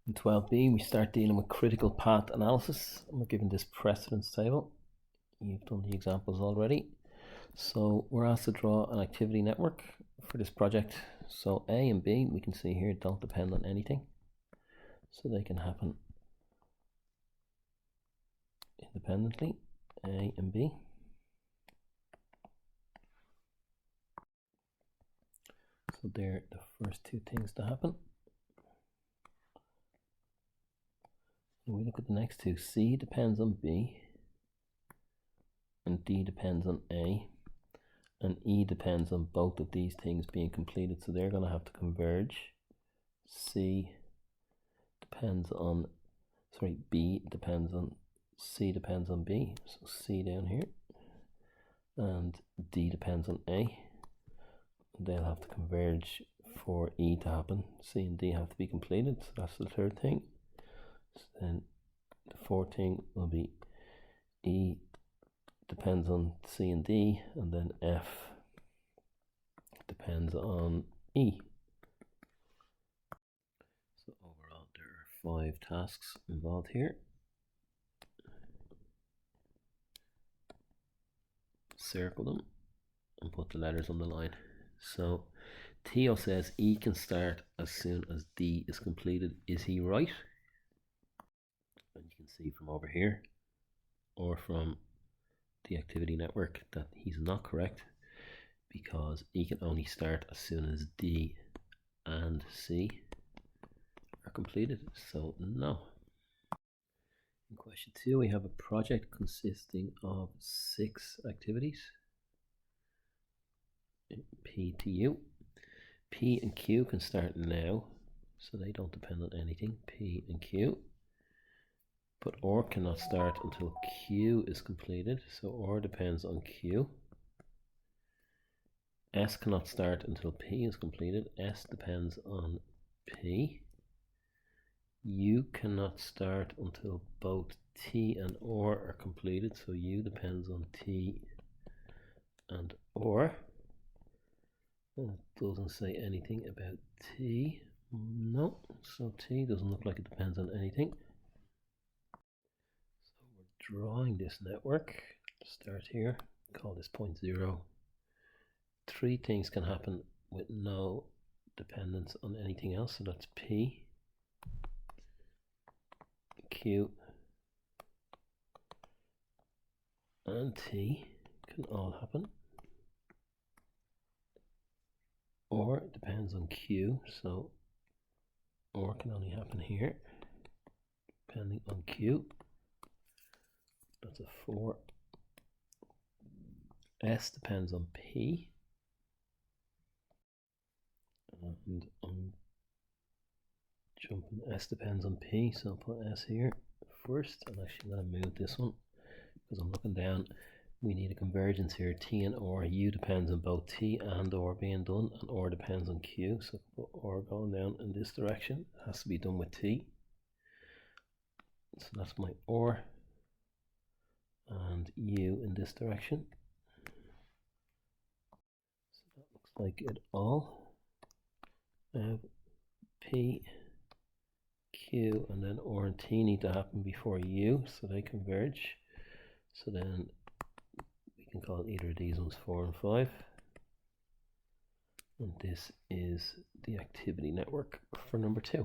In 12b, we start dealing with critical path analysis. I'm given this precedence table. You've done the examples already. So we're asked to draw an activity network for this project. So A and B, we can see here, don't depend on anything. So they can happen independently, A and B. So they're the first two things to happen. When we look at the next two, C depends on B, and D depends on A, and E depends on both of these things being completed, so they're going to have to converge. B depends on C depends on B, so C down here, and D depends on A. They'll have to converge for E to happen. C and D have to be completed, so that's the third thing. So then the fourth thing will be E depends on C and D, and then F depends on E. So overall there are 5 tasks involved here. Circle them and put the letters on the line. So Theo says E can start as soon as D is completed. Is he right? And you can see from over here or from the activity network that he's not correct, because E can only start as soon as D and C are completed. So no. In question 2, we have a project consisting of 6 activities. P to U. P and Q can start now, so they don't depend on anything, P and Q. But R cannot start until Q is completed, so R depends on Q. S cannot start until P is completed, S depends on P. U cannot start until both T and R are completed, so U depends on T and R. It doesn't say anything about T. No, so T doesn't look like it depends on anything. So we're drawing this network. Start here, call this point 0. 3 things can happen with no dependence on anything else, so that's P, Q, and T can all happen. Or it depends on Q, so or can only happen here, depending on Q. That's a 4. S depends on P, and I'm jumping. S depends on P, so I'll put S here first. I'm actually going to move this one because I'm looking down. We need a convergence here, T and R. U depends on both T and R being done, and R depends on Q, so put R going down in this direction. It has to be done with T. So that's my R, and U in this direction. So that looks like it all. P, Q, and then R and T need to happen before U, so they converge. So then can call either of these ones 4 and 5, and this is the activity network for number 2.